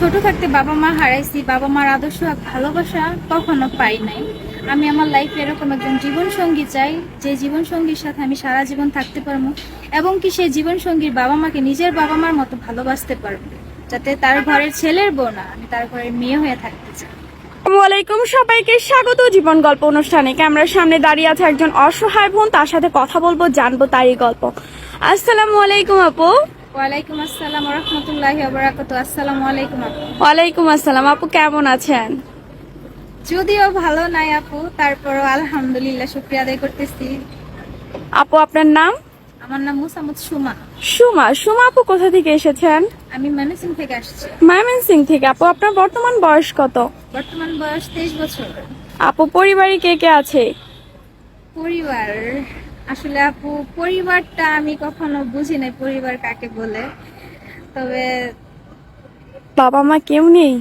ছোট থাকতে বাবা মা হারাইছি, বাবা মার আদর্শ আর ভালোবাসা কখনো পাই নাই। আমি আমার লাইফে এরকম একজন জীবন সঙ্গী চাই, যে জীবন সঙ্গীর সাথে আমি সারা জীবন থাকতে পারবো, এবং কি সেই জীবন সঙ্গীর বাবা মাকে নিজের বাবা মার মতো ভালোবাসতে পারবো, যাতে তার ঘরের ছেলের বউ না, আমি তার ঘরের মেয়ে হয়ে থাকতে চাই। আসসালামু আলাইকুম, সবাইকে স্বাগত জীবন গল্প অনুষ্ঠানে। ক্যামেরার সামনে দাঁড়িয়ে আছে একজন অসহায় বোন, তার সাথে কথা বলবো, জানবো তারই গল্প। আসসালামু আলাইকুম আপু। ওয়ালাইকুম আসসালাম ওয়া রাহমাতুল্লাহি ওয়া বারাকাতুহু। আসসালামু আলাইকুম আপু। ওয়ালাইকুম আসসালাম আপু, কেমন আছেন? যদিও ভালো নাই আপু, তারপরও আলহামদুলিল্লাহ শুকরিয়া আদায় করতেছি। আপু আপনার নাম? আমার নাম মুসাম্মদ সুমা। সুমা। সুমা আপু কোথা থেকে এসেছেন? আমি ময়মনসিংহ থেকে আসছি। ময়মনসিংহ থেকে। আপু আপনার বর্তমান বয়স কত? বর্তমান বয়স 23 বছর। আপু পরিবারে কে কে আছে? পরিবার, আসলে আপু পরিবারটা আমি কখনো বুঝি নাই পরিবার কাকে বলে। তবে বাবা মা কেউ নেই?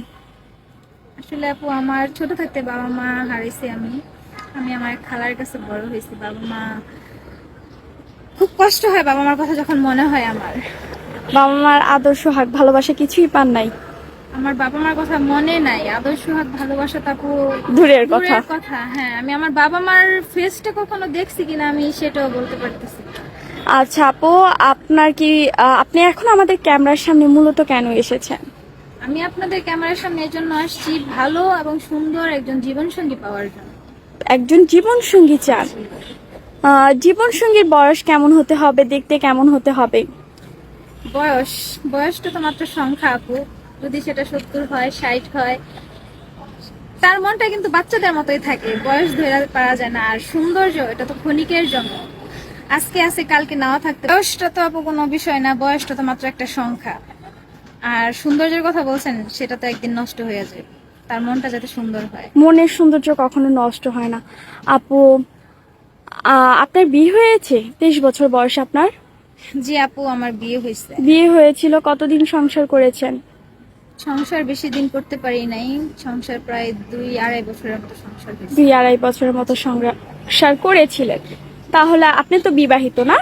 আসলে আপু আমার ছোট থাকতে বাবা মা হারাইছি। আমি আমি আমার খালার কাছে বড় হয়েছি। বাবা মা, খুব কষ্ট হয় বাবা মার কথা যখন মনে হয় আমার। বাবা মার আদর্শ হাক ভালোবাসা কিছুই পান নাই? আমার বাবা মার কথা মনে নাই, আদর্শ হাত ভালোবাসা তাপু দূরের কথা। দূরের কথা। হ্যাঁ, আমি আমার বাবা মার ফেসটা কখনো দেখছি কিনা আমি সেটাও বলতে পারতেছি না। আচ্ছা আপু, আপনার কি আপনি এখন আমাদের ক্যামেরার সামনে মূলত কেন এসেছেন? আমি আপনাদের ক্যামেরার সামনে এর জন্য আসছি, ভালো এবং সুন্দর একজন জীবনসঙ্গী পাওয়ার জন্য। একজন জীবন সঙ্গী চান? জীবন সঙ্গীর বয়স কেমন হতে হবে, দেখতে কেমন হতে হবে? বয়সটা তো মাত্র সংখ্যা আপু। যদি সেটা 70 হয়, 60 হয়, তার মনটা কিন্তু বাচ্চাদের মতোই থাকে, বয়স ধরে পারা যায় না। আর সৌন্দর্য, এটা তো ক্ষণিকের জন্য, আজকে আছে কালকে নাও থাকতে। বয়সটা তো আপু কোনো বিষয় না, বয়সটা তো মাত্র একটা সংখ্যা। আর সৌন্দর্যের কথা বলছেন, সেটা তো একদিন নষ্ট হয়ে যায়। তার মনটা যাতে সুন্দর হয়। মনের সৌন্দর্য কখনো নষ্ট হয় না। আপু আপনার বিয়ে হয়েছে? 23 বছর বয়স আপনার? জি আপু, আমার বিয়ে হয়েছে। বিয়ে হয়েছিল, কতদিন সংসার করেছেন? সংসার বেশি দিন করতে পারি নাই, সংসার প্রায় 2-2.5 বছরের মতো সংসার হয়েছে। 2-2.5 বছরের মতো সংসার করেছিলেন। তাহলে আপনি তো বিবাহিত না?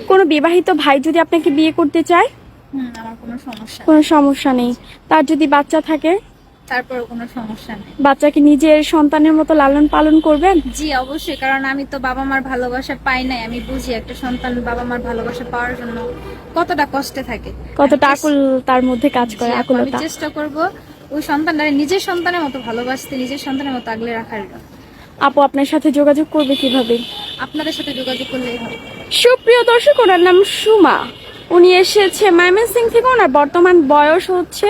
কোনো বিবাহিত ভাই যদি আপনাকে বিয়ে করতে চায়? আমার কোনো সমস্যা নেই। কোনো সমস্যা নেই। তার যদি বাচ্চা থাকে? তারপরও কোনো সমস্যা নেই। বাচ্চাকে নিজের সন্তানের মতো লালন পালন করবেন? জি অবশ্যই, কারণ আমি তো বাবা মার ভালোবাসা পাই নাই। আমি বুঝি একটা সন্তান বাবা মার ভালোবাসা পাওয়ার জন্য কতটা কষ্টে থাকে, কতটা আকুল তার মধ্যে কাজ করে, জি আপু, আমি আকুলতা। চেষ্টা করব ওই সন্তানটাকে নিজের সন্তানের মতো ভালোবাসতে, নিজের সন্তানের মতো আগলে রাখার জন্য। আপু আপনার সাথে যোগাযোগ করবে কিভাবে? আপনাদের সাথে যোগাযোগ করলেই হবে। সুপ্রিয় দর্শক, ওনার নাম সুমা। উনি এসেছে ময়মনসিংহ থেকে। ওনার বর্তমান বয়স হচ্ছে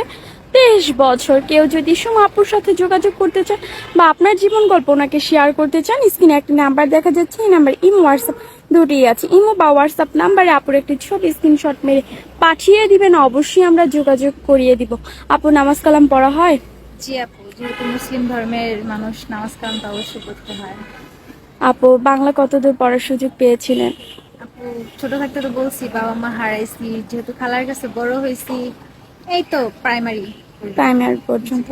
23 বছর। কেউ যদি সুমা আপুর সাথে যোগাযোগ করতে চান বা আপনার জীবন গল্প ওনাকে শেয়ার করতে চান, স্ক্রিনে একটি নাম্বার দেখা যাচ্ছে। এই নাম্বার ইমো হোয়াটসঅ্যাপ দুটোই আছে। ইমো বা হোয়াটসঅ্যাপ নাম্বারে আপুর একটি ছবি স্ক্রিনশট মেরে পাঠিয়ে দিবেন, অবশ্যই আমরা যোগাযোগ করিয়ে দিব। আপু নামাজ কালাম পড়া হয়? জি আপু, যেহেতু মুসলিম ধর্মের মানুষ, নামাজ কালাম তো অবশ্যই পড়তে হয়। আপু বাংলা কতদূর পড়ার সুযোগ পেয়েছিলেন? আপু ছোট থাকতে তো বলছি বাবা মা হারাইছি, যেহেতু খালার কাছে বড় হয়েছি, এই তো প্রাইমারি। প্রাইমারি পর্যন্ত।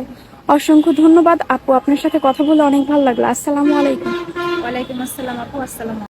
অসংখ্য ধন্যবাদ আপু, আপনার সাথে কথা বলে অনেক ভালো লাগলো। আসসালামু আলাইকুম। ওয়ালাইকুম আসসালাম আপু। আসসালাম।